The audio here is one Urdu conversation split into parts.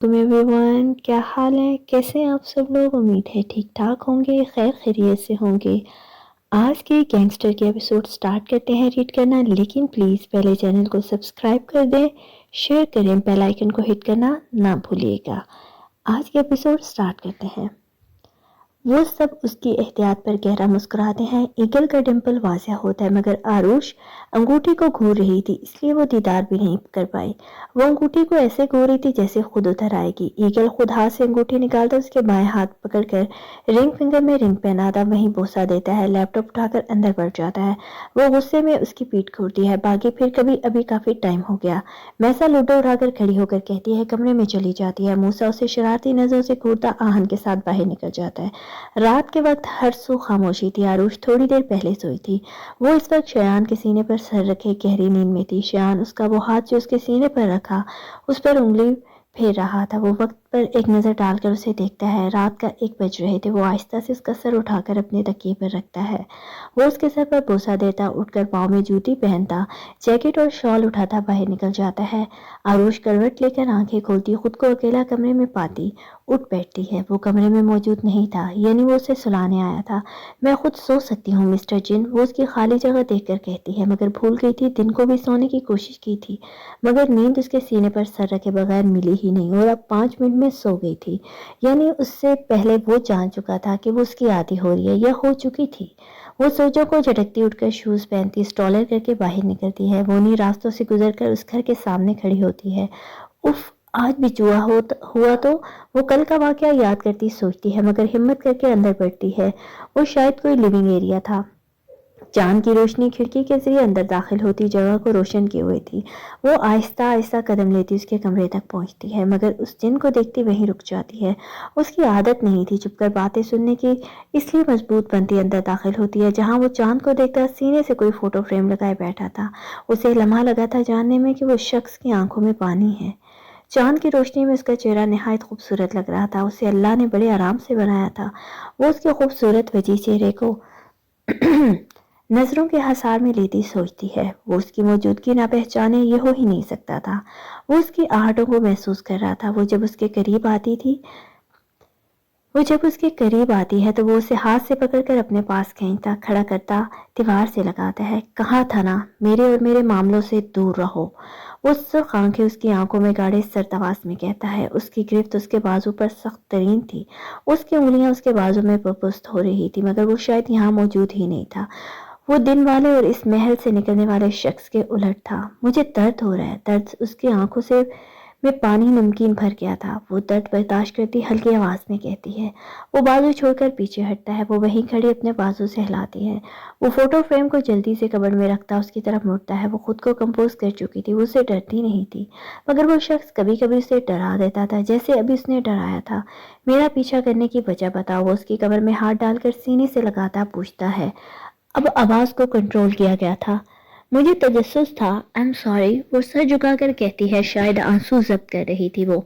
تم ایوری ون، کیا حال ہے؟ کیسے ہیں آپ سب لوگ؟ امید ہے ٹھیک ٹھاک ہوں گے، خیر خیریت سے ہوں گے۔ آج کے گینگسٹر کے ایپیسوڈ سٹارٹ کرتے ہیں ریڈ کرنا، لیکن پلیز پہلے چینل کو سبسکرائب کر دیں، شیئر کریں، بیل آئیکن کو ہٹ کرنا نہ بھولیے گا۔ آج کے ایپیسوڈ سٹارٹ کرتے ہیں۔ وہ سب اس کی احتیاط پر گہرا مسکراتے ہیں۔ ایگل کا ڈمپل واضح ہوتا ہے، مگر آروش انگوٹھی کو گھور رہی تھی، اس لیے وہ دیدار بھی نہیں کر پائی۔ وہ انگوٹھی کو ایسے گھور رہی تھی جیسے خود اتر آئے گی۔ ایگل خود ہاتھ سے انگوٹھی نکالتا، اس کے بائیں ہاتھ پکڑ کر رنگ فنگر میں رنگ پہناتا، وہیں بوسہ دیتا ہے، لیپ ٹاپ اٹھا کر اندر بڑھ جاتا ہے۔ وہ غصے میں اس کی پیٹھ کھوڑتی ہے، باقی پھر کبھی، ابھی کافی ٹائم ہو گیا۔ میسا لوڈو اٹھا کر کھڑی ہو کر کہتی ہے، کمرے میں چلی جاتی ہے۔ موسیٰ اسے شرارتی نظروں سے گھورتا آہن کے ساتھ باہر نکل جاتا ہے۔ رات کے وقت ہر سو خاموشی تھی۔ آروش تھوڑی دیر پہلے سوئی تھی۔ وہ اس وقت شایان کے سینے پر سر رکھے گہری نیند میں تھی۔ شایان اس کا وہ ہاتھ جو اس کے سینے پر رکھا اس پر انگلی پھیر رہا تھا۔ وہ وقت پر ایک نظر ڈال کر اسے دیکھتا ہے۔ رات کا 1 بج رہے تھے۔ وہ آہستہ سے اس کا سر اٹھا کر اپنے تکیے پر رکھتا ہے۔ وہ اس کے سر پر بوسہ دیتا، اٹھ کر پاؤں میں جوتی پہنتا، جیکٹ اور شال اٹھاتا باہر نکل جاتا ہے۔ آروش کروٹ لے کر آنکھیں کھولتی، خود کو اکیلا کمرے میں پاتی اٹھ بیٹھتی ہے۔ وہ کمرے میں موجود نہیں تھا، یعنی وہ اسے سلانے آیا تھا۔ میں خود سو سکتی ہوں مسٹر جن، وہ اس کی خالی جگہ دیکھ کر کہتی ہے، مگر بھول گئی تھی، دن کو بھی سونے کی کوشش کی تھی، مگر نیند اس کے سینے پر سر رکھے بغیر ملی ہی نہیں، اور اب 5 منٹ میں سو گئی تھی۔ یعنی اس سے پہلے وہ جان چکا تھا کہ وہ اس کی عادی ہو رہی ہے یا ہو چکی تھی۔ وہ سوچوں کو جھٹکتی، اٹھ کر شوز پہنتی، اسٹالر کر کے باہر نکلتی ہے۔ وہ انہی راستوں سے گزر کر اس گھر کے سامنے کھڑی ہوتی ہے۔ اف، آج بھی چوہا ہوا تو وہ کل کا واقعہ یاد کرتی سوچتی ہے، مگر ہمت کر کے اندر بڑھتی ہے۔ وہ شاید کوئی لیونگ ایریا تھا۔ چاند کی روشنی کھڑکی کے ذریعے اندر داخل ہوتی، جگہ کو روشن کی ہوئی تھی۔ وہ آہستہ آہستہ قدم لیتی اس کے کمرے تک پہنچتی ہے، مگر اس جن کو دیکھتی وہیں رک جاتی ہے۔ اس کی عادت نہیں تھی چھپ کر باتیں سننے کی، اس لیے مضبوط بنتی اندر داخل ہوتی ہے۔ جہاں وہ چاند کو دیکھتا، سینے سے کوئی فوٹو فریم لگائے بیٹھا تھا۔ اسے لمحہ لگا تھا جاننے میں کہ وہ شخص کی آنکھوں میں پانی ہے۔ چاند کی روشنی میں اس کا چہرہ نہایت خوبصورت لگ رہا تھا۔ اسے اللہ نے بڑے آرام سے بنایا تھا۔ وہ اس کے خوبصورت وجیح چہرے کو نظروں کے حصار میں لیتی سوچتی ہے، وہ اس کی موجودگی نہ پہچانے یہ ہو ہی نہیں سکتا تھا۔ وہ اس کی آہٹوں کو محسوس کر رہا تھا۔ وہ جب اس کے قریب آتی ہے تو وہ اسے ہاتھ سے پکڑ کر اپنے پاس کھینچتا، کھڑا کرتا، دیوار سے لگاتا ہے۔ کہا تھا نا، میرے اور میرے معاملوں سے دور رہو۔ وہ سرخ آنکھیں اس کی آنکھوں میں گاڑے سرد آواز میں کہتا ہے۔ اس کی گرفت اس کے بازو پر سخت ترین تھی۔ اس کی انگلیاں اس کے بازو میں پرپست ہو رہی تھی، مگر وہ شاید یہاں موجود ہی نہیں تھا۔ وہ دن والے اور اس محل سے نکلنے والے شخص کے الٹ تھا۔ مجھے درد ہو رہا ہے۔ درد اس کی آنکھوں سے میں پانی نمکین بھر گیا تھا۔ وہ درد برداشت کرتی ہلکی آواز میں کہتی ہے۔ وہ بازو چھوڑ کر پیچھے ہٹتا ہے۔ وہ وہیں کھڑے اپنے بازو سے ہلاتی ہے۔ وہ فوٹو فریم کو جلدی سے کبڑ میں رکھتا اس کی طرف مڑتا ہے۔ وہ خود کو کمپوز کر چکی تھی، وہ اسے ڈرتی نہیں تھی، مگر وہ شخص کبھی کبھی اسے ڈرا دیتا تھا، جیسے ابھی اس نے ڈرایا تھا۔ میرا پیچھا کرنے کی وجہ بتاؤ۔ وہ اس کی کمر میں ہاتھ ڈال کر سینے سے لگاتا پوچھتا ہے۔ اب آواز کو کنٹرول کیا گیا تھا۔ مجھے تجسس تھا، آئی ایم سوری، وہ سر جھکا کر کہتی ہے، شاید آنسو ضبط کر رہی تھی وہ،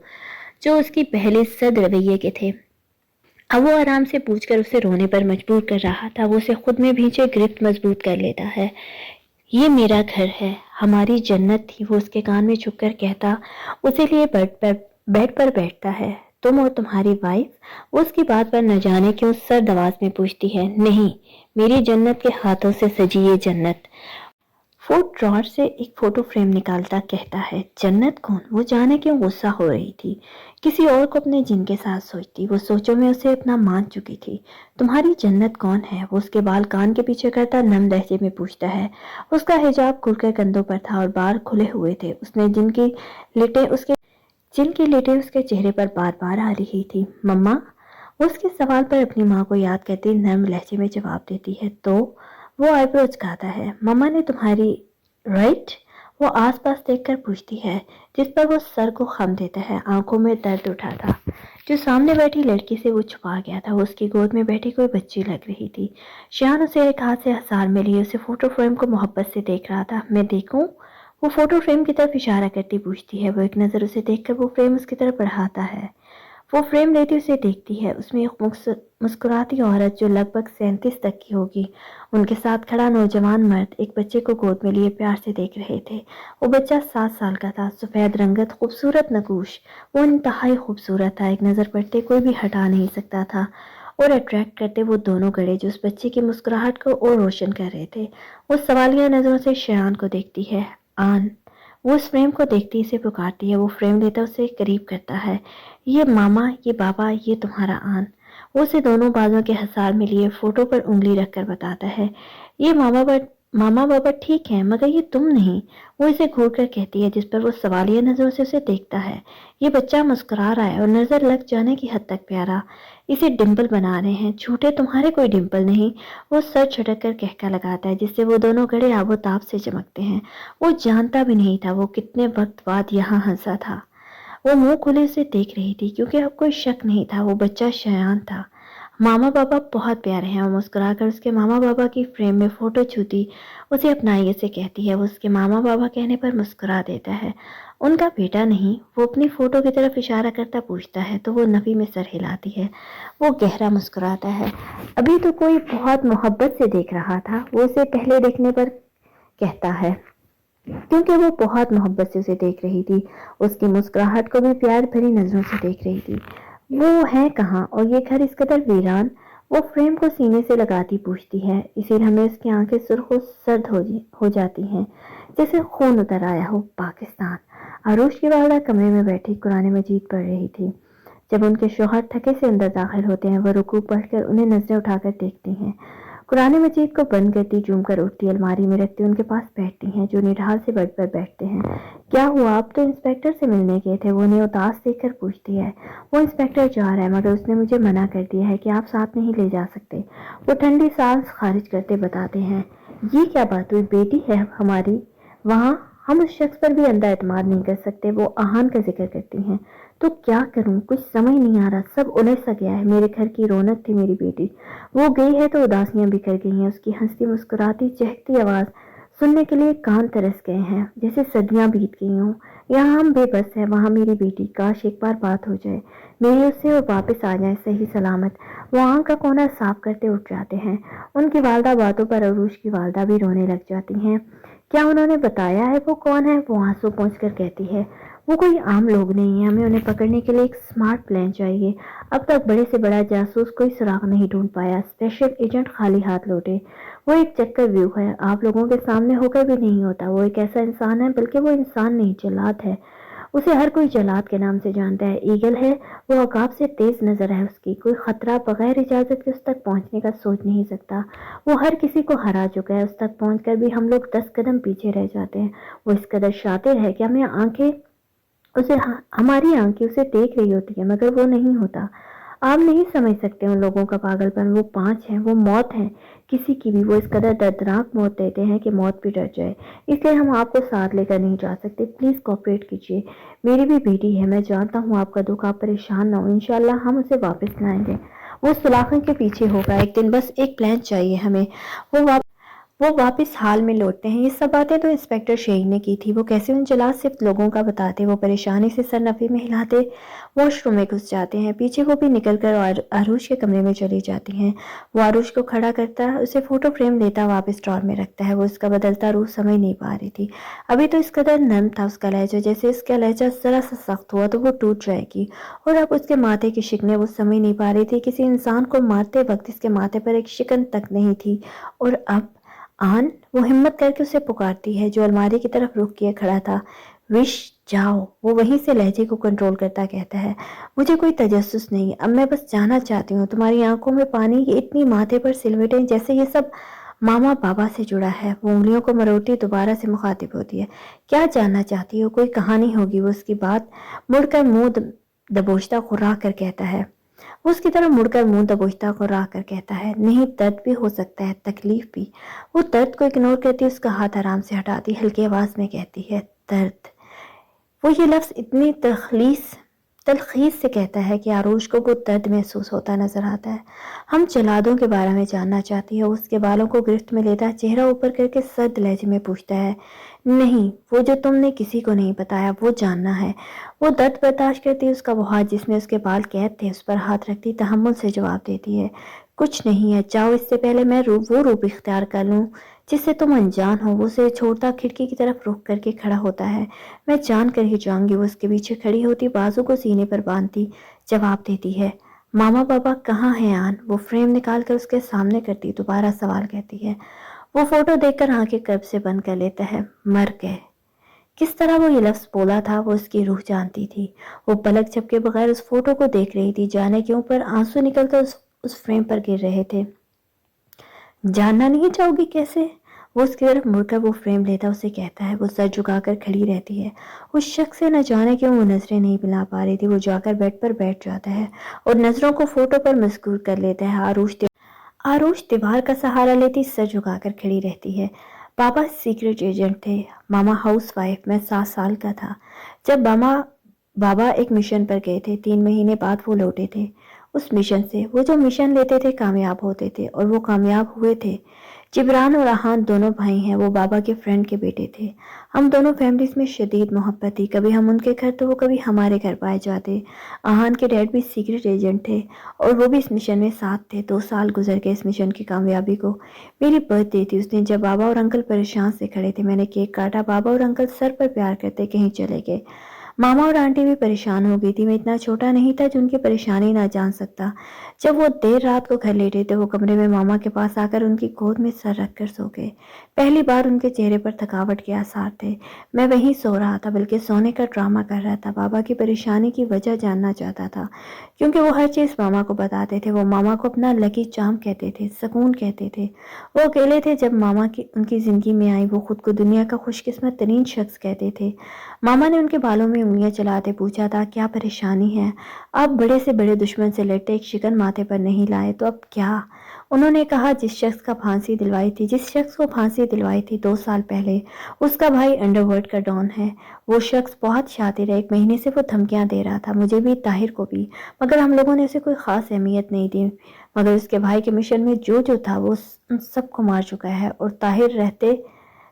جو اس کی پہلے سرد رویے کے تھے۔ اب وہ آرام سے پوچھ کر اسے رونے پر مجبور کر رہا تھا۔ وہ اسے خود میں بھینچے گرفت مضبوط کر لیتا ہے۔ یہ میرا گھر ہے، ہماری جنت تھی، وہ اس کے کان میں چھپ کر کہتا، اسے لیے بیڈ پر بیٹھتا ہے۔ تم اور تمہاری وائف؟ وہ اس کی بات پر نہ جانے کیوں سرد آواز میں پوچھتی ہے۔ نہیں، میری جنت کے ہاتھوں سے سجی یہ جنت۔ فوڈ ڈراور سے ایک فوٹو فریم نکالتا کہتا ہے، جنت کون؟ وہ جانے کیوں غصہ ہو رہی تھی، کسی اور کو اپنے جن کے ساتھ سوچتی۔ وہ سوچوں میں اسے اپنا مان چکی تھی۔ تمہاری جنت کون ہے؟ وہ اس کے بال کان کے پیچھے کرتا نم لہجے میں پوچھتا ہے۔ اس کا حجاب کھل کر کندھوں پر تھا اور بال کھلے ہوئے تھے۔ اس نے جن کی لٹیں اس کے چہرے پر بار بار آ رہی تھی۔ مما؟ وہ اس کے سوال پر اپنی ماں کو یاد کرتی نرم لہجے میں جواب دیتی ہے۔ تو وہ آئی برو اچکاتا ہے۔ مما نے تمہاری رائٹ؟ وہ آس پاس دیکھ کر پوچھتی ہے، جس پر وہ سر کو خم دیتا ہے۔ آنکھوں میں درد اٹھا تھا۔ جو سامنے بیٹھی لڑکی سے وہ چھپا گیا تھا۔ وہ اس کی گود میں بیٹھی کوئی بچی لگ رہی تھی۔ شیان اسے ایک ہاتھ سے حصار میں لیے اسے فوٹو فریم کو محبت سے دیکھ رہا تھا۔ میں دیکھوں؟ وہ فوٹو فریم کی طرف اشارہ کرتی پوچھتی ہے۔ وہ ایک نظر اسے دیکھ کر وہ فریم اس کی طرف بڑھاتا ہے۔ وہ فریم لیتی اسے دیکھتی ہے، اس میں ایک مسکراتی عورت جو لگ بھگ 37 تک کی ہوگی، ان کے ساتھ کھڑا نوجوان مرد ایک بچے کو گود میں لیے پیار سے دیکھ رہے تھے۔ وہ بچہ 7 سال کا تھا، سفید رنگت، خوبصورت نقوش، وہ انتہائی خوبصورت تھا، ایک نظر پڑتے کوئی بھی ہٹا نہیں سکتا تھا، اور اٹریکٹ کرتے وہ دونوں گڑے جو اس بچے کی مسکراہٹ کو اور روشن کر رہے تھے۔ وہ سوالیہ نظروں سے شایان کو دیکھتی ہے۔ آن، وہ اس فریم کو دیکھتی اسے پکارتی ہے، وہ فریم لیتا اسے قریب کرتا ہے۔ یہ ماما، یہ بابا، یہ تمہارا آن۔ وہ اسے دونوں بازوں کے حصار میں لیے فوٹو پر انگلی رکھ کر بتاتا ہے، یہ ماما بابا ٹھیک ہے، مگر یہ تم نہیں۔ وہ اسے گھور کر کہتی ہے، جس پر وہ سوالیہ نظروں سے اسے دیکھتا ہے، یہ بچہ مسکرا رہا ہے اور نظر لگ جانے کی حد تک پیارا، اسے ڈمپل بنا رہے ہیں۔ جھوٹے، تمہارے کوئی ڈمپل نہیں۔ وہ سر جھٹک کر کہکا لگاتا ہے، جس سے وہ دونوں گڑے آب و تاب سے چمکتے ہیں۔ وہ جانتا بھی نہیں تھا وہ کتنے وقت بعد یہاں ہنسا تھا۔ وہ منہ کھلے اسے دیکھ رہی تھی کیونکہ اب کوئی شک نہیں تھا، وہ بچہ شایان تھا۔ ماما بابا بہت پیارے ہیں۔ وہ مسکرا کر اس کے ماما بابا کی فریم میں فوٹو چھوتی اسے اپنائیے سے کہتی ہے۔ وہ اس کے ماما بابا کہنے پر مسکرا دیتا ہے۔ ان کا بیٹا نہیں؟ وہ اپنی فوٹو کی طرف اشارہ کرتا پوچھتا ہے تو وہ نفی میں سر ہلاتی ہے۔ وہ گہرا مسکراتا ہے۔ ابھی تو کوئی بہت محبت سے دیکھ رہا تھا، وہ اسے پہلے دیکھنے پر کہتا ہے، کیونکہ وہ بہت محبت سے اسے دیکھ رہی تھی، اس کی مسکراہٹ کو بھی پیار بھری نظروں سے دیکھ رہی تھی۔ وہ ہے کہاں اور یہ گھر اس قدر ویران؟ وہ فریم کو سینے سے لگاتی پوچھتی ہے، اسی ہمیں اس کی آنکھیں سرخ و سرد ہو جاتی ہیں جیسے خون اتر آیا ہو۔ پاکستان۔ عروش کی والدہ کمرے میں بیٹھی قرآن مجید پڑھ رہی تھی۔ جب ان کے شوہر تھکے سے اندر داخل ہوتے ہیں، وہ رکوع پڑھ کر انہیں نظریں اٹھا کر دیکھتی ہیں، قرآن مجید کو بند کرتی، چوم کر اٹھتی، الماری میں رکھتی، ان کے پاس بیٹھتی ہیں جو نڈھال سے بیڈ پر بیٹھتے ہیں۔ کیا ہوا؟ آپ تو انسپیکٹر سے ملنے گئے تھے، وہ انہیں اداس دیکھ کر پوچھتی ہے۔ وہ انسپیکٹر جا رہا ہے مگر اس نے مجھے منع کر دیا ہے کہ آپ ساتھ نہیں لے جا سکتے، وہ ٹھنڈی سانس خارج کرتے بتاتے ہیں۔ یہ کیا بات ہوئی؟ بیٹی ہے ہماری وہاں، ہم اس شخص پر بھی اندھا اعتماد نہیں کر سکتے۔ وہ آہان کا ذکر کرتی ہیں۔ تو کیا کروں؟ کچھ سمجھ نہیں آ رہا، سب الجھ سا گیا ہے۔ میرے گھر کی رونق تھی میری بیٹی، وہ گئی ہے تو اداسیاں بکھر گئی ہیں۔ اس کی ہنستی مسکراتی چہکتی آواز سننے کے لیے کان ترس گئے ہیں، جیسے صدیاں بیت گئی ہوں۔ یہاں ہم بے بس ہیں، وہاں میری بیٹی، کاش ایک بار بات ہو جائے میری اس سے اور واپس آ جائے صحیح سلامت۔ وہ آنکھ کا کونا صاف کرتے اٹھ جاتے ہیں۔ ان کی والدہ باتوں پر عروش کی والدہ بھی رونے لگ جاتی ہیں۔ کیا انہوں نے بتایا ہے وہ کون ہے؟ وہ آنسو پہنچ کر کہتی ہے، وہ کوئی عام لوگ نہیں ہیں، ہمیں انہیں پکڑنے کے لیے ایک سمارٹ پلان چاہیے۔ اب تک بڑے سے بڑا جاسوس کوئی سراغ نہیں ڈھونڈ پایا، اسپیشل ایجنٹ خالی ہاتھ لوٹے۔ وہ ایک چکر ویو ہے، آپ لوگوں کے سامنے ہو کر بھی نہیں ہوتا۔ وہ ایک ایسا انسان ہے، بلکہ وہ انسان نہیں، جلاد ہے۔ اسے ہر کوئی جلاد کے نام سے جانتا ہے۔ ایگل ہے، وہ عقاب سے تیز نظر ہے اس کی، کوئی خطرہ بغیر اجازت کے اس تک پہنچنے کا سوچ نہیں سکتا۔ وہ ہر کسی کو ہرا چکا ہے، اس تک پہنچ کر بھی ہم لوگ 10 قدم پیچھے رہ جاتے ہیں۔ وہ اس قدر شاطر ہے کہ ہماری آنکھیں اسے دیکھ رہی ہوتی ہیں مگر وہ نہیں ہوتا۔ آپ نہیں سمجھ سکتے ان لوگوں کا پاگل پن، وہ 5 ہیں، وہ موت ہیں کسی کی بھی، وہ اس قدر دردناک موت دیتے ہیں کہ موت بھی ڈر جائے۔ اس لیے ہم آپ کو ساتھ لے کر نہیں جا سکتے، پلیز کوآپریٹ کیجیے۔ میری بھی بیٹی ہے، میں جانتا ہوں آپ کا دکھ، آپ پریشان نہ ہو، انشاءاللہ ہم اسے واپس لائیں گے۔ وہ سلاخوں کے پیچھے ہوگا ایک دن، بس ایک پلان چاہیے ہمیں۔ وہ واپس حال میں لوٹتے ہیں۔ یہ سب باتیں تو انسپیکٹر شہین نے کی تھی، وہ کیسے ان جلاد صرف لوگوں کا بتاتے۔ وہ پریشانی سے سر نفی میں ہلاتے واش روم میں گھس جاتے ہیں، پیچھے وہ بھی نکل کر عروش کے کمرے میں چلی جاتی ہیں۔ وہ عروش کو کھڑا کرتا، اسے فوٹو فریم دیتا واپس ڈرار میں رکھتا ہے۔ وہ اس کا بدلتا روح سمجھ نہیں پا رہی تھی، ابھی تو اس قدر نرم تھا اس کا لہجہ، جیسے اس کا لہجہ ذرا سا سخت ہوا تو وہ ٹوٹ جائے گی، اور اب اس کے ماتھے کی شکنیں وہ سمجھ نہیں پا رہی تھی۔ کسی انسان کو مارتے وقت اس کے ماتھے پر ایک شکن تک نہیں تھی، اور اب آن، وہ ہمت کر کے اسے پکارتی ہے جو الماری کی طرف رخ کیے کھڑا تھا۔ وش، جاؤ، وہ وہیں سے لہجے کو کنٹرول کرتا کہتا ہے، مجھے کوئی تجسس نہیں، اب میں بس جانا چاہتی ہوں۔ تمہاری آنکھوں میں پانی کی اتنی ماتھے پر سلوٹیں جیسے یہ سب ماما بابا سے جڑا ہے۔ وہ انگلیوں کو مروڑتی دوبارہ سے مخاطب ہوتی ہے، کیا جاننا چاہتی ہو؟ کوئی کہانی ہوگی؟ وہ اس کی بات مڑ کر منہ دبوچتا غرا کر کہتا ہے، وہ اس کی طرف مڑ کر منہ دبوچتا غرا کر کہتا ہے، نہیں، درد بھی ہو سکتا ہے، تکلیف بھی۔ وہ درد کو اگنور کرتی اس کا ہاتھ آرام سے ہٹاتی ہلکی آواز میں کہتی ہے، درد۔ وہ یہ لفظ اتنی تلخیص سے کہتا ہے کہ عروش کو وہ درد محسوس ہوتا نظر آتا ہے۔ ہم جلادوں کے بارے میں جاننا چاہتی ہے، اس کے بالوں کو گرفت میں لیتا چہرہ اوپر کر کے سرد لہجے میں پوچھتا ہے، نہیں، وہ جو تم نے کسی کو نہیں بتایا وہ جاننا ہے۔ وہ درد برداشت کرتی، اس کا وہ ہاتھ جس میں اس کے بال قید تھے اس پر ہاتھ رکھتی تحمل سے جواب دیتی ہے، کچھ نہیں ہے، چاہو اس سے پہلے میں وہ روپ اختیار کر لوں جس سے تم انجان ہو۔ وہ اسے چھوڑتا کھڑکی کی طرف رخ کر کے کھڑا ہوتا ہے، میں جان کر ہی جاؤں گی۔ وہ اس کے پیچھے کھڑی ہوتی، بازو کو سینے پر باندھتی جواب دیتی ہے، ماما بابا کہاں ہیں آن؟ وہ فریم نکال کر اس کے سامنے کرتی دوبارہ سوال کرتی ہے۔ وہ فوٹو دیکھ کر آنکھیں قلب سے بند کر لیتا ہے، مر گئے۔ کس طرح وہ یہ لفظ بولا تھا وہ اس کی روح جانتی تھی۔ وہ پلک جھپکے بغیر اس فوٹو کو دیکھ رہی تھی، جانے کے اوپر آنسو نکل کر اس فریم پر گر رہے تھے۔ جاننا نہیں چاہو گی کیسے؟ وہ اس کی طرف مڑ کر وہ فریم لیتا اسے کہتا ہے۔ وہ سر جھکا کر کھڑی رہتی ہے، اس شخص سے نہ جانے کیوں وہ نظریں نہیں ملا پا رہی تھی۔ وہ جا کر بیڈ پر بیٹھ جاتا ہے اور نظروں کو فوٹو پر مسکور کر لیتا ہے۔ آروش دیوار کا سہارا لیتی سر جھکا کر کھڑی رہتی ہے۔ پاپا سیکرٹ ایجنٹ تھے، ماما ہاؤس وائف، میں 7 سال کا تھا جب بابا ایک مشن پر گئے تھے۔ 3 مہینے بعد وہ لوٹے تھے اس مشن سے۔ وہ جو مشن لیتے تھے کامیاب ہوتے تھے اور وہ کامیاب ہوئے تھے۔ جبران اور آہان دونوں بھائی ہیں، وہ بابا کے فرینڈ کے بیٹے تھے۔ ہم دونوں فیملیز میں شدید محبت تھی، کبھی ہم ان کے گھر تو وہ کبھی ہمارے گھر پائے جاتے۔ آہان کے ڈیڈ بھی سیکرٹ ایجنٹ تھے اور وہ بھی اس مشن میں ساتھ تھے۔ 2 سال گزر گئے اس مشن کی کامیابی کو۔ میری برتھ ڈے تھی اس دن جب بابا اور انکل پریشان سے کھڑے تھے۔ میں نے کیک کاٹا، بابا اور انکل سر پر پیار کرتے کہیں چلے گئے۔ ماما اور آنٹی بھی پریشان ہو گئی تھی، میں اتنا چھوٹا نہیں تھا جو ان کی پریشانی نہ جان سکتا۔ جب وہ دیر رات کو گھر لیٹے تھے وہ کمرے میں ماما کے پاس آ کر ان کی گود میں سر رکھ کر سو گئے۔ پہلی بار ان کے چہرے پر تھکاوٹ کے آثار تھے۔ میں وہیں سو رہا تھا بلکہ سونے کا ڈرامہ کر رہا تھا۔ بابا کی پریشانی کی وجہ جاننا چاہتا تھا کیونکہ وہ ہر چیز ماما کو بتاتے تھے۔ وہ ماما کو اپنا لکی چارم کہتے تھے، سکون کہتے تھے۔ وہ اکیلے تھے جب ماما ان کی زندگی میں آئی۔ وہ خود کو دنیا کا خوش قسمت ترین شخص کہتے تھے۔ ماما نے ان کے بالوں میں انگلیاں چلاتے پوچھا تھا، کیا پریشانی ہے؟ آپ بڑے سے بڑے دشمن سے لڑتے ایک شکن ماتھے پر نہیں لائے تو اب کیا؟ انہوں نے کہا، جس شخص کو پھانسی دلوائی تھی 2 سال پہلے، اس کا بھائی انڈر ورلڈ کا ڈان ہے۔ وہ شخص بہت شاطر ہے، 1 مہینے سے وہ دھمکیاں دے رہا تھا، مجھے بھی طاہر کو بھی، مگر ہم لوگوں نے اسے کوئی خاص اہمیت نہیں دی۔ مگر اس کے بھائی کے مشن میں جو تھا وہ ان سب کو مار چکا ہے اور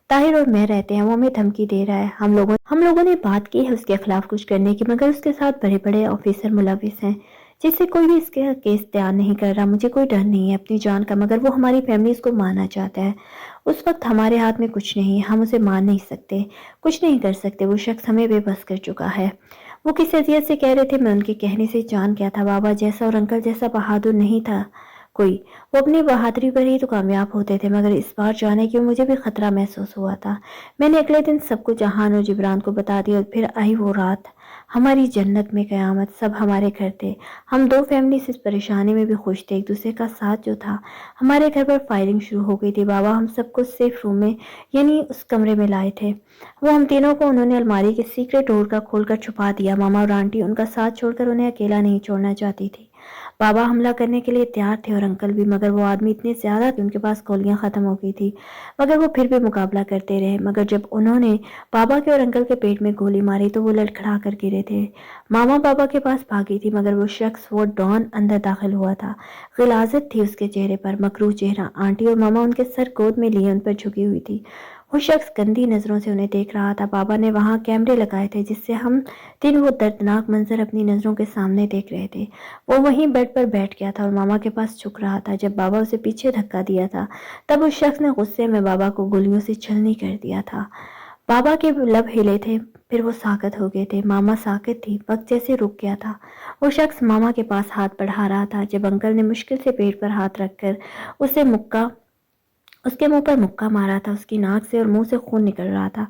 طاہر اور میں رہتے ہیں، وہ ہمیں دھمکی دے رہا ہے۔ ہم لوگوں نے بات کی ہے اس کے خلاف کچھ کرنے کی، مگر اس کے ساتھ بڑے بڑے آفیسر ملوث ہیں جس سے کوئی بھی اس کے کیس تیار نہیں کر رہا۔ مجھے کوئی ڈر نہیں ہے اپنی جان کا، مگر وہ ہماری فیملیز کو مارنا چاہتا ہے۔ اس وقت ہمارے ہاتھ میں کچھ نہیں ہے، ہم اسے مار نہیں سکتے، کچھ نہیں کر سکتے۔ وہ شخص ہمیں بے بس کر چکا ہے۔ وہ کس حیثیت سے کہہ رہے تھے، میں ان کے کہنے سے جان گیا تھا۔ بابا جیسا اور انکل جیسا بہادر نہیں تھا کوئی، وہ اپنی بہادری پر ہی تو کامیاب ہوتے تھے، مگر اس بار جانے کیوں مجھے بھی خطرہ محسوس ہوا تھا۔ میں نے اگلے دن سب کچھ جہان اور جبران کو بتا دیا اور پھر آئی وہ رات، ہماری جنت میں قیامت، سب ہمارے گھر تھے۔ ہم 2 فیملیز اس پریشانی میں بھی خوش تھے، ایک دوسرے کا ساتھ جو تھا۔ ہمارے گھر پر فائرنگ شروع ہو گئی تھی۔ بابا ہم سب کو سیف روم میں یعنی اس کمرے میں لائے تھے۔ وہ ہم تینوں کو انہوں نے الماری کے سیکرٹ ڈور کا کھول کر چھپا دیا۔ ماما اور آنٹی ان کا ساتھ چھوڑ کر انہیں اکیلا نہیں چھوڑنا چاہتی تھی۔ بابا حملہ کرنے کے لیے تیار تھے اور انکل بھی، مگر وہ آدمی اتنے زیادہ تھے، ان کے پاس گولیاں ختم ہو گئی تھی، مگر وہ پھر بھی مقابلہ کرتے رہے۔ مگر جب انہوں نے بابا کے اور انکل کے پیٹ میں گولی ماری تو وہ لڑکھڑا کر گرے تھے۔ ماما بابا کے پاس بھاگی تھی، مگر وہ شخص، وہ ڈان اندر داخل ہوا تھا۔ غلاظت تھی اس کے چہرے پر، مکروہ چہرہ۔ آنٹی اور ماما ان کے سر گود میں لیے ان پر جھکی ہوئی تھی۔ وہ شخص گندی نظروں سے انہیں دیکھ رہا تھا۔ بابا نے وہاں کیمرے لگائے تھے جس سے ہم وہ دردناک منظر اپنی نظروں کے سامنے دیکھ رہے تھے۔ وہ وہیں بیڈ پر بیٹھ گیا تھا اور ماما کے پاس جھک رہا تھا۔ جب بابا اسے پیچھے دھکا دیا تھا تب اس شخص نے غصے میں بابا کو گولیوں سے چھلنی کر دیا تھا۔ بابا کے لب ہلے تھے، پھر وہ ساکت ہو گئے تھے۔ ماما ساکت تھی، وقت جیسے رک گیا تھا۔ وہ شخص ماما کے پاس ہاتھ بڑھا رہا تھا جب انکل نے مشکل سے پیٹ پر ہاتھ رکھ کر اس کے منہ پر مکہ مارا تھا۔ اس کی ناک سے اور منہ سے خون نکل رہا تھا،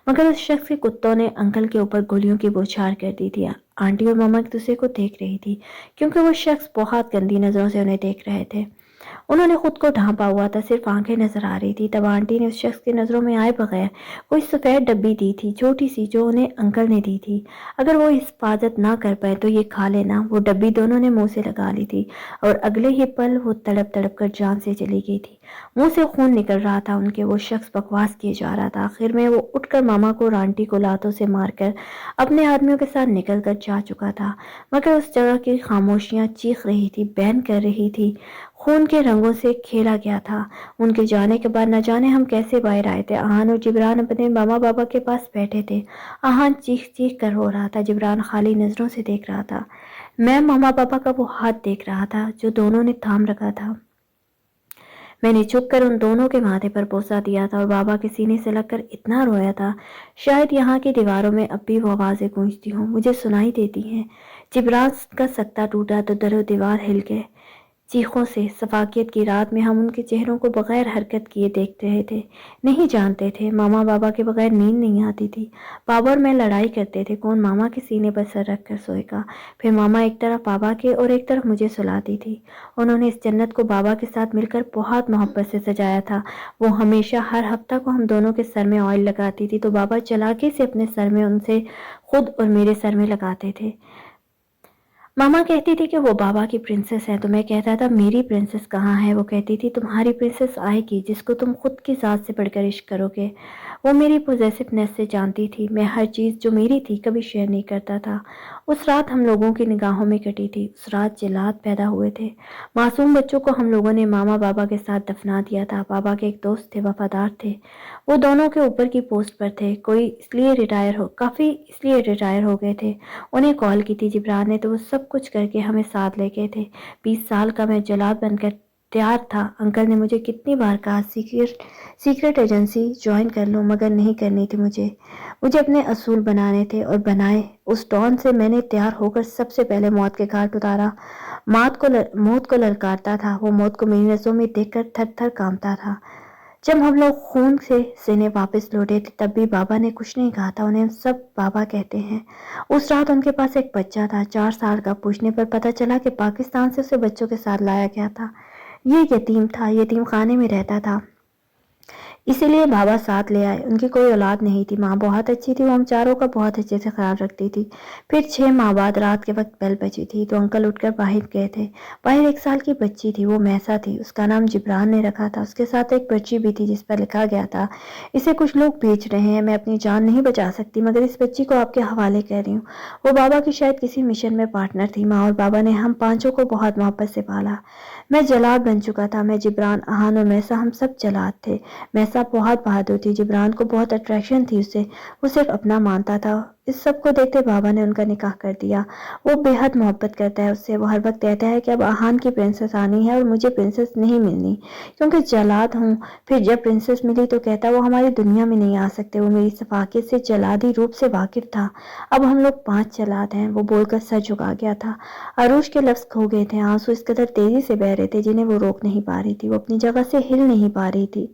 مگر اس شخص کے کتوں نے انکل کے اوپر گولیوں کی بوچھار کر دی تھی۔ آنٹی اور ماما ایک دوسرے کو دیکھ رہی تھی کیونکہ وہ شخص بہت گندی نظروں سے انہیں دیکھ رہے تھے۔ انہوں نے خود کو ڈھانپا ہوا تھا، صرف آنکھیں نظر آ رہی تھی۔ تب آنٹی نے اس شخص کی نظروں میں آئے بغیر کوئی سفید ڈبی دی تھی، چھوٹی سی، جو انہیں انکل نے دی تھی۔ اگر وہ حفاظت نہ کر پائے تو یہ کھا لینا۔ وہ ڈبی دونوں نے منہ سے لگا لی تھی اور اگلے ہی پل وہ تڑپ تڑپ کر جان سے چلی گئی تھی۔ منہ سے خون نکل رہا تھا ان کے، وہ شخص بکواس کیے جا رہا تھا۔ آخر میں وہ اٹھ کر ماما کو اور آنٹی کو لاتوں سے مار کر اپنے آدمیوں کے ساتھ نکل کر جا چکا تھا، مگر اس جگہ کی خاموشیاں چیخ رہی تھی، بین کر رہی تھی، خون کے رنگوں سے کھیلا گیا تھا۔ ان کے جانے کے بعد نہ جانے ہم کیسے باہر آئے تھے۔ آہان اور جبران اپنے ماما بابا کے پاس بیٹھے تھے۔ آہان چیخ چیخ کر رو رہا تھا، جبران خالی نظروں سے دیکھ رہا تھا۔ میں ماما بابا کا وہ ہاتھ دیکھ رہا تھا جو دونوں نے تھام رکھا تھا۔ میں نے چھپ کر ان دونوں کے ماتھے پر بوسہ دیا تھا اور بابا کے سینے سے لگ کر اتنا رویا تھا، شاید یہاں کی دیواروں میں اب بھی وہ آوازیں گونجتی ہوں، مجھے سنائی دیتی ہیں۔ جبران کا سکتہ ٹوٹا تو در و دیوار ہل گئے چیخوں سے۔ صفاقیت کی رات میں ہم ان کے چہروں کو بغیر حرکت کیے دیکھ رہے تھے، نہیں جانتے تھے۔ ماما بابا کے بغیر نیند نہیں آتی تھی۔ بابا اور میں لڑائی کرتے تھے، کون ماما کے سینے پر سر رکھ کر سوئے گا۔ پھر ماما ایک طرف بابا کے اور ایک طرف مجھے سلاتی تھی۔ انہوں نے اس جنت کو بابا کے ساتھ مل کر بہت محبت سے سجایا تھا۔ وہ ہمیشہ ہر ہفتہ کو ہم دونوں کے سر میں آئل لگاتی تھی تو بابا چلاکی سے اپنے سر میں ان سے خود اور میرے سر میں لگاتے تھے۔ ماما کہتی تھی کہ وہ بابا کی پرنسس ہے تو میں کہتا تھا میری پرنسس کہاں ہے؟ وہ کہتی تھی تمہاری پرنسس آئے گی جس کو تم خود کی ذات سے بڑھ کر عشق کرو گے۔ وہ میری پوزیسونیس سے جانتی تھی، میں ہر چیز جو میری تھی کبھی شیئر نہیں کرتا تھا۔ اس رات ہم لوگوں کی نگاہوں میں کٹی تھی، اس رات جلاد پیدا ہوئے تھے۔ معصوم بچوں کو ہم لوگوں نے ماما بابا کے ساتھ دفنا دیا تھا۔ بابا کے ایک دوست تھے، وفادار تھے، وہ دونوں کے اوپر کی پوسٹ پر تھے، کافی اس لیے ریٹائر ہو گئے تھے۔ انہیں کال کی تھی جبران نے تو وہ سب کچھ کر کے ہمیں ساتھ لے گئے تھے۔ 20 سال کا میں جلاد بن کر تیار تھا۔ انکل نے مجھے کتنی بار کہا سیکرٹ ایجنسی جوائن کر لوں، مگر نہیں کرنی تھی مجھے اپنے اصول بنانے تھے اور بنائے۔ اس ڈان سے میں نے تیار ہو کر سب سے پہلے موت کے گھاٹ اتارا۔ موت کو للکارتا تھا، وہ موت کو میری نسوں میں دیکھ کر تھر تھر کانپتا تھا۔ جب ہم لوگ خون سے سینے واپس لوٹے تھے تب بھی بابا نے کچھ نہیں کہا تھا، انہیں سب بابا کہتے ہیں۔ اس رات ان کے پاس ایک بچہ تھا، 4 سال کا۔ پوچھنے پر پتہ چلا کہ پاکستان سے اسے بچوں کے ساتھ لایا گیا تھا۔ یہ یتیم تھا، یتیم خانے میں رہتا تھا، اسی لیے بابا ساتھ لے آئے۔ ان کی کوئی اولاد نہیں تھی، ماں بہت اچھی تھی، وہ ہم چاروں کا بہت اچھے سے خیال رکھتی تھی۔ پھر 6 ماہ بعد رات کے وقت بیل بجی تھی تو انکل اٹھ کر باہر گئے تھے۔ باہر 1 سال کی بچی تھی، وہ میسا تھی، اس کا نام جبران نے رکھا تھا۔ اس کے ساتھ ایک پرچی بھی تھی جس پر لکھا گیا تھا اسے کچھ لوگ بیچ رہے ہیں، میں اپنی جان نہیں بچا سکتی مگر اس بچی کو آپ کے حوالے کر رہی ہوں۔ وہ بابا کی شاید کسی مشن میں پارٹنر تھی۔ ماں اور بابا نے ہم 5 کو بہت محبت سے پالا۔ میں جلاد بن چکا تھا، میں، جبران، آہان اور میسا، ہم سب جلاد تھے۔ میسا بہت بہادر تھی، جبران کو بہت اٹریکشن تھی اس سے، وہ صرف اپنا مانتا تھا۔ اس سب کو دیکھتے بابا نے ان کا نکاح کر دیا۔ وہ بے حد محبت کرتا ہے اس سے، وہ ہر وقت کہتا ہے کہ اب آہان کی پرنسس آنی ہے اور مجھے پرنسس نہیں ملنی کیونکہ جلاد ہوں۔ پھر جب پرنسس ملی تو کہتا وہ ہماری دنیا میں نہیں آ سکتے۔ وہ میری صفاقیت سے، جلادی روپ سے واقف تھا۔ اب ہم لوگ 5 جلاد ہیں، وہ بول کر سر جھکا گیا تھا۔ عروج کے لفظ کھو گئے تھے، آنسو اس قدر تیزی سے بہ رہے تھے جنہیں وہ روک نہیں پا رہی تھی، وہ اپنی جگہ سے ہل نہیں پا رہی تھی۔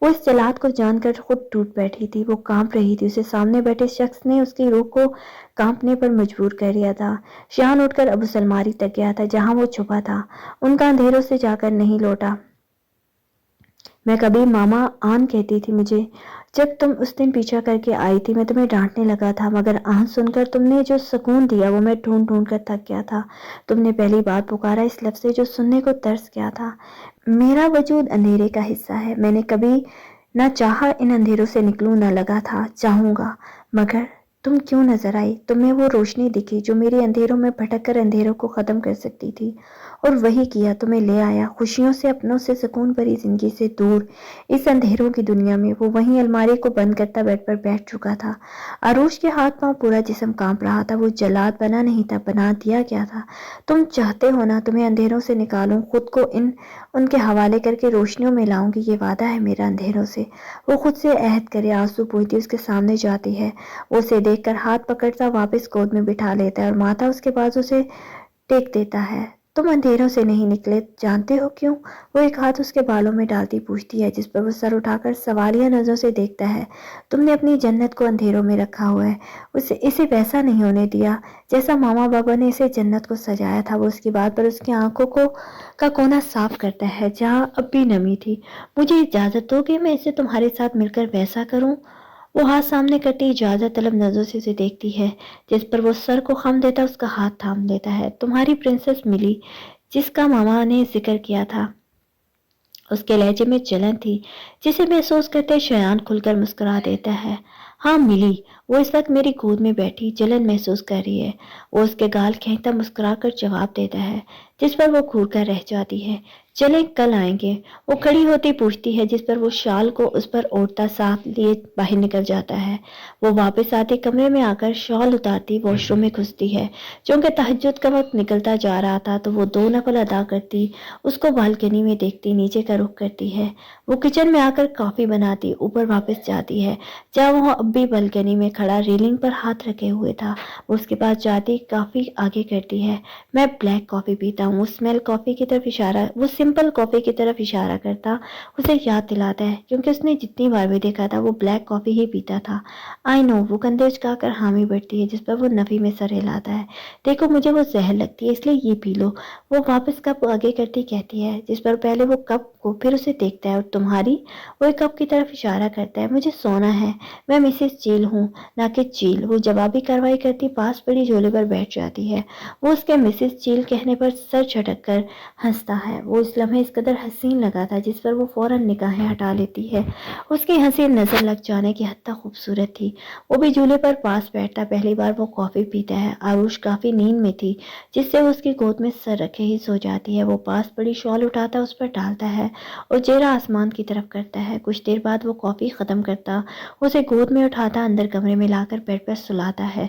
وہ اس جلاد کو جان کر خود ٹوٹ بیٹھی تھی، وہ کانپ رہی تھی، اسے سامنے بیٹھے شخص نے اس کی روح کو کانپنے پر مجبور کر دیا تھا۔ شیان اٹھ کر ابو سلماری تک گیا تھا جہاں وہ چھپا تھا، ان کا اندھیروں سے جا کر نہیں لوٹا۔ میں کبھی ماما آن کہتی تھی مجھے، جب تم اس دن پیچھا کر کے آئی تھی میں تمہیں ڈانٹنے لگا تھا مگر آن سن کر تم نے جو سکون دیا وہ میں ڈھونڈ ڈھونڈ کر تھک گیا تھا۔ تم نے پہلی بار پکارا اس لفظ سے جو سننے کو ترس گیا تھا، میرا وجود اندھیرے کا حصہ ہے، میں نے کبھی نہ چاہا ان اندھیروں سے نکلوں، نہ لگا تھا چاہوں گا، مگر تم کیوں نظر آئی، تمہیں وہ روشنی دکھی جو میری اندھیروں میں بھٹک کر اندھیروں کو ختم کر سکتی تھی، اور وہی کیا، تمہیں لے آیا، خوشیوں سے، اپنوں سے، سکون بھری زندگی سے دور، اس اندھیروں کی دنیا میں۔ وہ وہیں الماری کو بند کرتا بیڈ پر بیٹھ چکا تھا، عروج کے ہاتھ پاؤں، پورا جسم کانپ رہا تھا۔ وہ جلاد بنا نہیں تھا، بنا دیا گیا تھا۔ تم چاہتے ہو نا تمہیں اندھیروں سے نکالوں، خود کو ان کے حوالے کر کے روشنیوں میں لاؤں گی، یہ وعدہ ہے میرا اندھیروں سے۔ وہ خود سے عہد کرے، آنسو پوچھتی اس کے سامنے جاتی ہے، وہ اسے دیکھ کر ہاتھ پکڑتا واپس گود میں بٹھا لیتا ہے اور ماتھا اس کے بازو سے ٹیک دیتا ہے۔ تم اندھیروں سے نہیں نکلے، جانتے ہو کیوں؟ وہ ایک ہاتھ اس کے بالوں میں ڈالتی پوچھتی ہے، جس پر وہ سر اٹھا کر سوالیہ نظروں سے دیکھتا ہے۔ تم نے اپنی جنت کو اندھیروں میں رکھا ہوا ہے، اسے ویسا نہیں ہونے دیا جیسا ماما بابا نے اسے جنت کو سجایا تھا۔ وہ اس کی بات پر اس کی آنکھوں کا کونا صاف کرتا ہے جہاں اب بھی نمی تھی۔ مجھے اجازت دو کہ میں اسے تمہارے ساتھ مل کر ویسا کروں؟ وہ ہاتھ سامنے کرتی اجازت طلب نظروں سے اسے دیکھتی ہے، جس پر وہ سر کو خم دیتا اس کا ہاتھ تھام لیتا ہے۔ تمہاری پرنسس ملی جس کا ماما نے ذکر کیا تھا، اس کے لہجے میں جلن تھی جسے محسوس کرتے شایان کھل کر مسکرا دیتا ہے۔ ہاں ملی، وہ اس وقت میری گود میں بیٹھی جلن محسوس کر رہی ہے۔ وہ اس کے گال کھینچتا مسکرا کر جواب دیتا ہے، جس پر وہ کھول کر رہ جاتی ہے۔ چلیں کل آئیں گے، وہ کھڑی ہوتی پوچھتی ہے، جس پر وہ شال کو اس پر اوڑھتا ساتھ لیے باہر نکل جاتا ہے۔ وہ واپس آتے کمرے میں آ کر شال اتارتی واش روم میں گھستی ہے۔ چونکہ تہجد کا وقت نکلتا جا رہا تھا تو وہ 2 نفل ادا کرتی اس کو بالکنی میں دیکھتی نیچے کا رخ کرتی ہے۔ وہ کچن میں آ کر کافی بناتی اوپر واپس جاتی ہے جہاں وہ اب بھی بالکنی میں کھڑا ریلنگ پر ہاتھ رکھے ہوئے تھا۔ وہ اس کے پاس جاتی کافی آگے کرتی ہے۔ میں بلیک کافی پیتا ہوں۔ وہ سمپل کافی کی طرف اشارہ کرتا اسے یاد دلاتا ہے کیونکہ اس نے جتنی بار بھی دیکھا تھا وہ بلیک کافی ہی پیتا تھا۔ آئی نو، وہ کندھے اچکا کر حامی بڑھتی ہے، جس پر وہ نفی میں سر ہلاتا ہے۔ دیکھو مجھے وہ زہر لگتی ہے اس لیے یہ پی لو۔ وہ واپس کپ آگے کرتی کہتی ہے، جس پر پہلے وہ کپ کو پھر اسے دیکھتا ہے۔ اور تمہاری؟ وہ ایک کپ کی طرف اشارہ کرتا ہے۔ مجھے سونا ہے، میں مسز چیل ہوں، نہ کہ چیل۔ وہ جوابی کارروائی کرتی پاس پڑی جھولے پر بیٹھ جاتی ہے۔ وہ اس کے مسز چیل کہنے پر سر جھٹک کر ہنستا ہے۔ وہ اس لمحے اس قدر حسین لگا تھا جس پر وہ فوراً نگاہیں ہٹا لیتی ہے۔ اس کی ہنسی نظر لگ جانے کی حد تک خوبصورت تھی۔ وہ بھی جھولے پر پاس بیٹھتا، پہلی بار وہ کافی پیتا ہے۔ آروش کافی نیند میں تھی جس سے وہ اس کی گود میں سر رکھے ہی سو جاتی ہے۔ وہ پاس پڑی شال اٹھاتا اس پر ڈالتا ہے اور چہرہ آسمان کی طرف کرتا ہے۔ کچھ دیر بعد وہ کافی ختم کرتا اسے گود میں اٹھاتا اندر کمرے میں لا کر بیڈ پر سلاتا ہے۔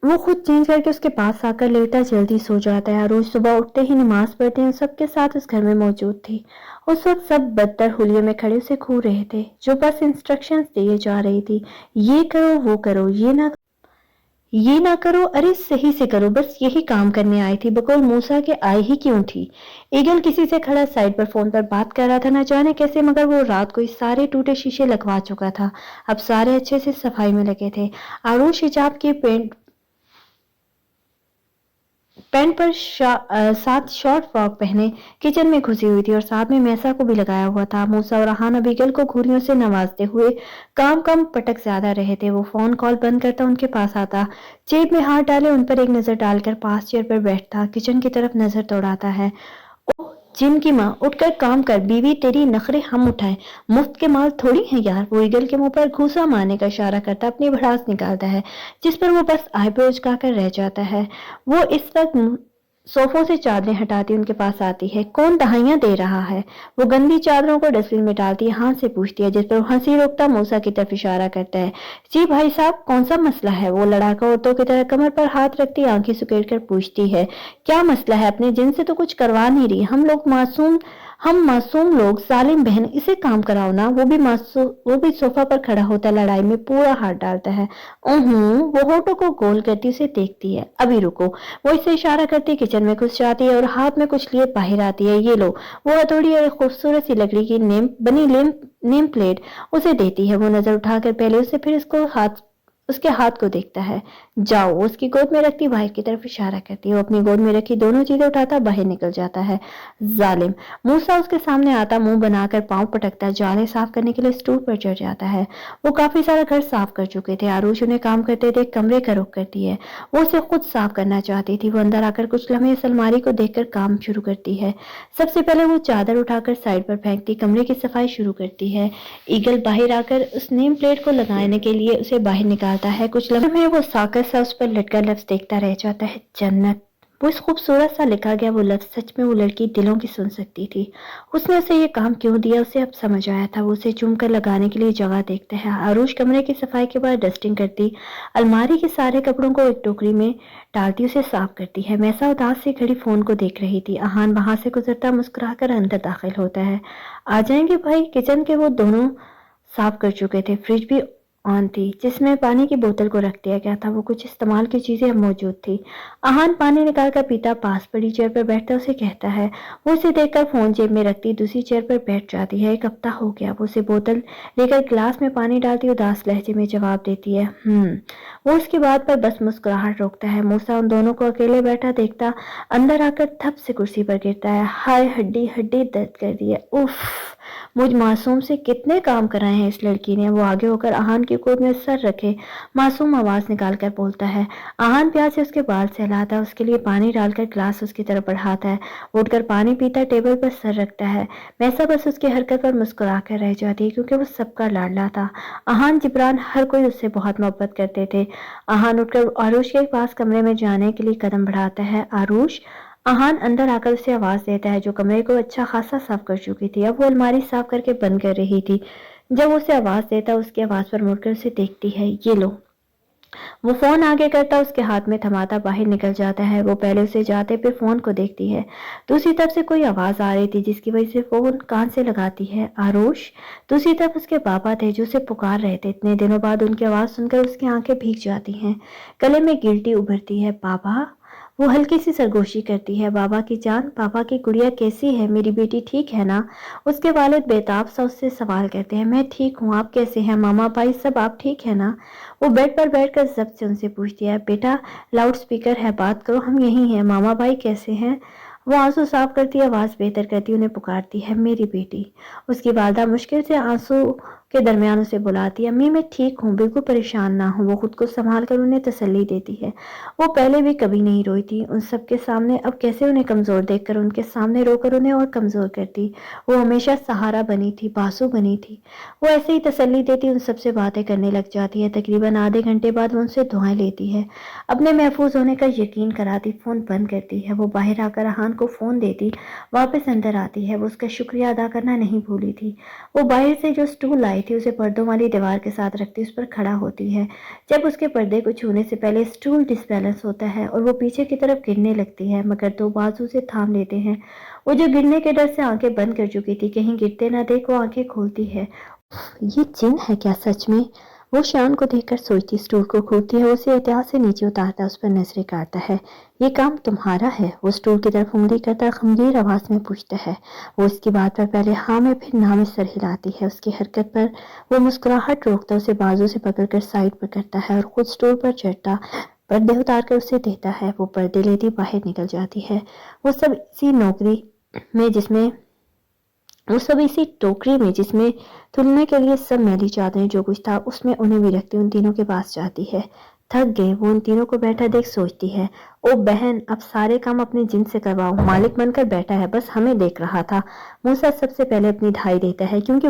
وہ خود چینج کر کے اس کے پاس آ کر لیٹا جلدی سو جاتا ہے۔ روز صبح اٹھتے ہی نماز پڑھتے ہیں، سب کے ساتھ اس گھر میں موجود تھی۔ اس وقت سب بدتر حلیے میں کھڑے اسے گھور رہے تھے جو بس انسٹرکشنز دیے جا رہی تھی، یہ کرو وہ کرو، یہ نہ کرو، ارے صحیح سے کرو، بس یہی کام کرنے آئی تھی۔ بقول موسیٰ کے آئی ہی کیوں تھی؟ ایگل کسی سے کھڑا سائڈ پر فون پر بات کر رہا تھا، نہ جانے کیسے، مگر وہ رات کو سارے ٹوٹے شیشے لگوا چکا تھا۔ اب سارے اچھے سے صفائی میں لگے تھے۔ آروش حجاب کے پینٹ پر ساتھ شارٹ فراک پہنے کچن میں گھسی ہوئی تھی اور ساتھ میں میسا کو بھی لگایا ہوا تھا۔ موسیٰ اور رہان اب ایگل کو گھوریوں سے نوازتے ہوئے کام کم پٹک زیادہ رہے تھے۔ وہ فون کال بند کرتا ان کے پاس آتا، جیب میں ہاتھ ڈالے ان پر ایک نظر ڈال کر پاس چیئر پر بیٹھتا، کچن کی طرف نظر دوڑاتا ہے۔ اوہ جن کی ماں، اٹھ کر کام کر، بیوی تیری نخرے ہم اٹھائیں، مفت کے مال تھوڑی ہیں یار۔ وہ ایگل کے منہ پر گھوسا مارنے کا اشارہ کرتا اپنی بھڑاس نکالتا ہے جس پر وہ بس آئی برو اچکا کر رہ جاتا ہے۔ وہ اس وقت صوفوں سے چادریں ہٹاتی ان کے پاس آتی ہے۔ کون دہائیاں دے رہا ہے؟ وہ گندی چادروں کو ڈسٹ بن میں ڈالتی ہے، ہاتھ سے پوچھتی ہے، جس پر وہ ہنسی روکتا موسیٰ کی طرف اشارہ کرتا ہے۔ جی بھائی صاحب، کون سا مسئلہ ہے؟ وہ لڑاکا عورتوں کی طرح کمر پر ہاتھ رکھتی آنکھیں سکیڑ کر پوچھتی ہے۔ کیا مسئلہ ہے؟ اپنے جن سے تو کچھ کروا نہیں رہی، ہم معصوم لوگ، ظالم بہن، اسے کام کراؤ نا۔ وہ بھی صوفہ پر کھڑا ہوتا لڑائی میں پورا ہاتھ ڈالتا ہے۔ وہ ہونٹوں کو گول کرتی اسے دیکھتی ہے۔ ابھی رکو۔ وہ اسے اشارہ کرتی کچن میں گھس جاتی ہے اور ہاتھ میں کچھ لیے باہر آتی ہے۔ یہ لو۔ وہ ہتھوڑی اور ایک خوبصورت سی لکڑی کی بنی نیم پلیٹ اسے دیتی ہے۔ وہ نظر اٹھا کر پہلے اسے پھر اس کے ہاتھ کو دیکھتا ہے۔ جاؤ۔ وہ اس کی گود میں رکھتی باہر کی طرف اشارہ کرتی ہے۔ وہ اپنی گود میں رکھی دونوں چیزیں اٹھاتا باہر نکل جاتا ہے۔ ظالم۔ موسیٰ اس کے سامنے آتا منہ بنا کر پاؤں پٹکتا جالے صاف کرنے کے لیے اسٹول پر چڑھ جاتا ہے۔ وہ کافی سارا گھر صاف کر چکے تھے۔ آروش انہیں کام کرتے دیکھ کمرے کا رخ کرتی ہے۔ وہ اسے خود صاف کرنا چاہتی تھی۔ وہ اندر آ کر کچھ لمحے اس الماری کو دیکھ کر کام شروع کرتی ہے۔ سب سے پہلے وہ چادر اٹھا کر سائڈ پر پھینکتی کمرے کی صفائی شروع کرتی ہے۔ ایگل باہر آ کر اس نیم پلیٹ کو لگانے کے لیے اسے باہر نکالتا ہے۔ کچھ لمحے میں وہ ساکت سا اس پر لٹکا لفظ دیکھتا رہ جاتا ہے، جنت۔ وہ اس خوبصورت سا لکھا گیا وہ لفظ، سچ میں وہ لڑکی دلوں کی سن سکتی تھی۔ اس نے اسے یہ کام کیوں دیا اسے اب سمجھ آیا تھا۔ وہ اسے چوم کر لگانے کے لیے جگہ دیکھتا ہے۔ آروش کمرے کی صفائی کے بعد ڈسٹنگ کرتی الماری کے سارے کپڑوں کو ایک ٹوکری میں ڈالتی اسے صاف کرتی ہے۔ میسا اداس سے کھڑی فون کو دیکھ رہی تھی۔ احان وہاں سے گزرتا مسکرا کر اندر داخل ہوتا ہے۔ آ جائیں گے بھائی۔ کچن کے وہ دونوں صاف کر چکے تھے، فریج بھی آن تھی جس میں پانی کی بوتل کو رکھ دیا گیا تھا۔ وہ کچھ استعمال کی چیزیں اب موجود تھی۔ احان پانی نکال کر پیتا پاس پڑی چیئر پر بیٹھتا اسے کہتا ہے۔ وہ اسے دیکھ کر فون جیب میں رکھتی دوسری چیئر پر بیٹھ جاتی ہے۔ ایک ہفتہ ہو گیا۔ وہ اسے بوتل لے کر گلاس میں پانی ڈالتی اداس لہجے میں جواب دیتی ہے، وہ اس کی بات پر بس مسکراہٹ روکتا ہے۔ موسیٰ ان دونوں کو اکیلے بیٹھا دیکھتا اندر آ کر تھپ سے کرسی پر گرتا ہے۔ ہائے ہڈی درد کر دی ہے، اف۔ مجھ معصوم سے کتنے کام کرائے ہیں اس لڑکی نے۔ وہ آگے ہو کر آہان کی گود میں سر رکھے معصوم آواز نکال کر بولتا ہے۔ آہان پیار سے اس کے بال سہلاتا ہے، اس کے لیے پانی ڈال کر گلاس اس کی طرف بڑھاتا ہے، اٹھ کر پانی پیتا ہے، ٹیبل پر سر رکھتا ہے۔ میسا بس اس کی حرکت پر مسکرا کر رہ جاتی ہے کیونکہ وہ سب کا لاڈلا تھا۔ آہان جبران ہر کوئی اس سے بہت محبت کرتے تھے۔ آہان اٹھ کر آروش کے پاس کمرے میں جانے کے لیے قدم بڑھاتا ہے۔ آروش! آہان اندر آ کر اسے آواز دیتا ہے جو کمرے کو اچھا خاصا صاف کر چکی تھی۔ اب وہ الماری صاف کر کے بند کر رہی تھی۔ جب اسے آواز دیتا اس کی آواز پر مڑ کر اسے دیکھتی ہے۔ یہ لو۔ وہ فون آگے کرتا اس کے ہاتھ میں تھماتا باہر نکل جاتا ہے۔ وہ پہلے اسے جاتے پھر فون کو دیکھتی ہے۔ دوسری طرف سے کوئی آواز آ رہی تھی جس کی وجہ سے فون کان سے لگاتی ہے۔ آروش! دوسری طرف اس کے بابا تھے جو اسے پکار رہے تھے۔ اتنے دنوں بعد ان کی آواز سن کر اس کی آنکھیں بھیگ جاتی ہیں، گلے میں گلٹی ابھرتی ہے۔ بابا! وہ ہلکی سی سرگوشی کرتی ہے۔ بابا کی جان، بابا کی گڑیا کیسی ہے؟ میری بیٹی ٹھیک ہے نا؟ اس کے والد بےتاب سا اس سے سوال کرتے ہیں۔ میں ٹھیک ہوں، آپ کیسے ہیں؟ ماما بھائی سب آپ ٹھیک ہے نا؟ وہ بیڈ پر بیٹھ کر ضبط سے ان سے پوچھتی ہے۔ بیٹا لاؤڈ سپیکر ہے، بات کرو، ہم یہی ہیں۔ ماما بھائی کیسے ہیں؟ وہ آنسو صاف کرتی آواز بہتر کرتی انہیں پکارتی ہے۔ میری بیٹی! اس کی والدہ مشکل سے آنسو کے درمیان اسے بلاتی ہے۔ امی میں ٹھیک ہوں، بالکل پریشان نہ ہوں۔ وہ خود کو سنبھال کر انہیں تسلی دیتی ہے۔ وہ پہلے بھی کبھی نہیں روئی تھی ان سب کے سامنے، اب کیسے انہیں کمزور دیکھ کر ان کے سامنے رو کر انہیں اور کمزور کرتی۔ وہ ہمیشہ سہارا بنی تھی، بازو بنی تھی۔ وہ ایسے ہی تسلی دیتی ان سب سے باتیں کرنے لگ جاتی ہے۔ تقریباً آدھے گھنٹے بعد وہ ان سے دعائیں لیتی ہے، اپنے محفوظ ہونے کا یقین کراتی، فون بند کرتی ہے۔ وہ باہر آ کر آہان کو فون دیتی، واپس اندر آتی ہے۔ وہ اس کا شکریہ ادا کرنا نہیں بھولی تھی۔ وہ باہر سے جو سٹول لائی تھی اسے پردوں والی دیوار کے ساتھ رکھتی اس پر کھڑا ہوتی ہے۔ جب اس کے پردے کو چھونے سے پہلے سٹول ڈس بیلنس ہوتا ہے اور وہ پیچھے کی طرف گرنے لگتی ہے، مگر دو بازو سے تھام لیتے ہیں۔ وہ جو گرنے کے ڈر سے آنکھیں بند کر چکی تھی، کہیں گرتے نہ دیکھ وہ آنکھیں کھولتی ہے۔ یہ جن ہے کیا سچ میں؟ وہ شان کو دیکھ کر سوچتی، سٹول کو کھولتی ہے، اسے احتیاط سے نیچے اتارتا، اس پر نظریں کاٹتا ہے۔ یہ کام تمہارا ہے؟ وہ سٹول کی طرف انگلی کرتا غمگین آواز میں پوچھتا ہے۔ وہ اس کی بات پر پہلے ہاں میں پھر نہ میں سر ہلاتی ہے۔ اس کی حرکت پر وہ مسکراہٹ روکتا، اسے بازو سے پکڑ کر سائڈ پر کرتا ہے اور خود سٹول پر چڑھتا، پردے اتار کر اسے دیتا ہے۔ وہ پردے لیتی باہر نکل جاتی ہے۔ وہ سب اسی ٹوکری میں جس میں دھلنے کے لیے سب میلی چادریں جو کچھ تھا اس میں انہیں بھی رکھتی ان تینوں کے پاس جاتی ہے۔ تھک گئے؟ وہ ان تینوں کو بیٹھا دیکھ سوچتی ہے۔ او بہن، اب سارے کام اپنے جن سے کرواؤ، مالک بن کر بیٹھا ہے، بس ہمیں دیکھ رہا تھا۔ موسیٰ سب سے پہلے اپنی دھائی دیتا ہے کیونکہ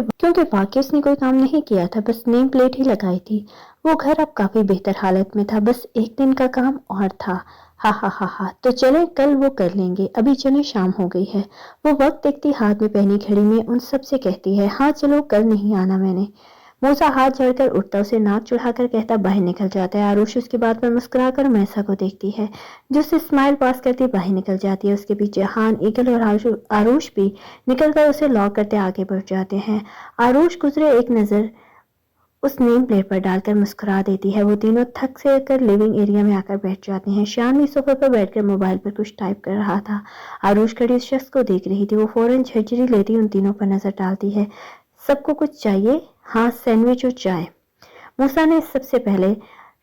واقعی اس نے کوئی کام نہیں کیا تھا، بس نیم پلیٹ ہی لگائی تھی۔ وہ گھر اب کافی بہتر حالت میں تھا، بس ایک دن کا کام اور تھا۔ ہا ہا ہا ہا، تو چلیں کل وہ کر لیں گے، ابھی چلیں شام ہو گئی ہے۔ وہ وقت دیکھتی ہاتھ میں پہنی گھڑی میں ان سب سے کہتی ہے، ہاں چلو کل نہیں آنا میں نے۔ موسیٰ ہاتھ جھاڑ کر اٹھتا، اسے ناک چڑھا کر کہتا باہر نکل جاتا ہے۔ آروش اس کی بات پر مسکرا کر میسا کو دیکھتی ہے جو اسے اسمائل پاس کرتی باہر نکل جاتی ہے۔ اس کے پیچھے ہان، ایگل اور آروش بھی نکل کر اسے لاک کرتے آگے بڑھ جاتے ہیں۔ آروش گزرے ایک نظر اس نیم پلیٹ پر ڈال کر مسکرا دیتی ہے۔ وہ تینوں تھک سے کر لیونگ ایریا میں آ کر بیٹھ جاتے ہیں۔ شان بھی صوفے پر بیٹھ کر موبائل پر کچھ ٹائپ کر رہا تھا۔ آروش کھڑی اس شخص کو دیکھ رہی تھی۔ وہ فوراً جھرجھری لیتی ان تینوں پر نظر ڈالتی ہے۔ سب کو کچھ چاہیے؟ ہاں، سینڈوچ اور چائے۔ موسیٰ نے سب سے پہلے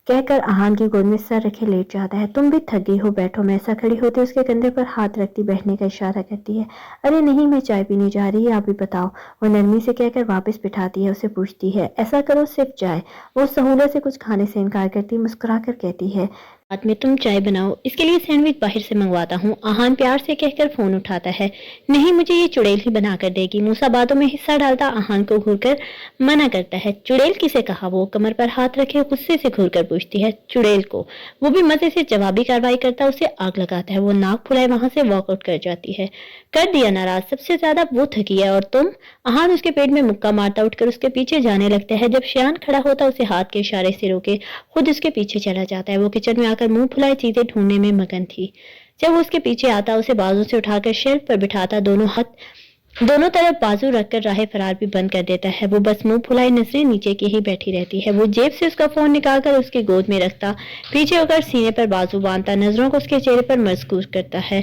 کہہ کر آہان کی گود میں سر رکھے لیٹ جاتا ہے۔ تم بھی تھک گئی ہو، بیٹھو۔ میسا کھڑی ہوتی اس کے کندھے پر ہاتھ رکھتی بیٹھنے کا اشارہ کرتی ہے۔ ارے نہیں، میں چائے پینے جا رہی ہے، آپ بھی بتاؤ۔ وہ نرمی سے کہہ کر واپس بٹھاتی ہے، اسے پوچھتی ہے ایسا کرو صرف چائے۔ وہ سہولت سے کچھ کھانے سے انکار کرتی مسکرا کر کہتی ہے، رات میں تم چائے بناؤ، اس کے لیے سینڈوچ باہر سے منگواتا ہوں۔ آہان پیار سے کہہ کر فون اٹھاتا ہے۔ نہیں، مجھے یہ چڑیل ہی بنا کر دے گی۔ موسیٰ باتوں میں حصہ ڈالتا آہان کو گھور کر منع کرتا ہے۔ چڑیل کسے کہا؟ وہ کمر پر ہاتھ رکھے غصے سے گھور کر پوچھتی ہے۔ چڑیل کو۔ وہ بھی مزے سے جوابی کارروائی کرتا اسے آگ لگاتا ہے۔ وہ ناک پھلائے وہاں سے واک آؤٹ کر جاتی ہے۔ کر دیا ناراض، سب سے زیادہ وہ تھکی ہے اور تم؟ آہان اس کے پیٹ میں مکہ مارتا اٹھ کر اس کے پیچھے جانے لگتا ہے۔ جب شیان کھڑا ہوتا اسے ہاتھ کے اشارے سے روکے خود اس کے پیچھے چلا جاتا ہے۔ وہ کچن میں آ کر منہ پھلائے چیزیں ڈھونڈنے میں مگن تھی۔ جب وہ اس کے پیچھے آتا اسے بازو سے اٹھا کر شیلف پر بٹھاتا، دونوں طرف بازو رکھ کر راہ فرار بھی بند کر دیتا ہے۔ وہ بس منہ پھلائے نظریں نیچے کی ہی بیٹھی رہتی ہے۔ وہ جیب سے اس کا فون نکال کر اس کی گود میں رکھتا، پیچھے ہو کر سینے پر بازو باندھتا، نظروں کو اس کے چہرے پر مرکوز کرتا ہے۔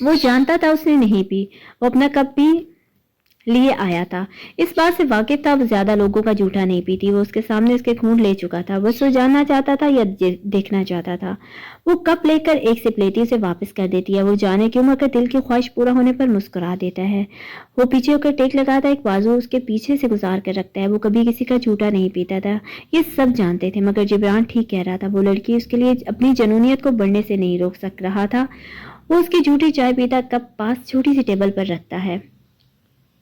وہ جانتا تھا اس نے نہیں پی، وہ اپنا کپ بھی لیے آیا تھا۔ اس بات سے واقف تھا وہ زیادہ لوگوں کا جھوٹا نہیں پیتی، وہ اس کے سامنے اس کے خون لے چکا تھا، بس وہ جاننا چاہتا تھا یا دیکھنا چاہتا تھا۔ وہ کپ لے کر ایک سپ لیتی اسے واپس کر دیتی ہے، وہ جانے کیوں مگر دل کی خواہش پورا ہونے پر مسکرا دیتا ہے۔ وہ پیچھے ہو کر ٹیک لگاتا ہے، ایک بازو اس کے پیچھے سے گزار کر رکھتا ہے۔ وہ کبھی کسی کا جھوٹا نہیں پیتا تھا، یہ سب جانتے تھے، مگر جبران ٹھیک کہہ رہا تھا، وہ لڑکی اس کے لیے اپنی جنونیت کو بڑھنے سے نہیں روک سک رہا تھا۔ وہ اس کی جھوٹی چائے پیتا کپ پاس چھوٹی سی ٹیبل پر رکھتا ہے۔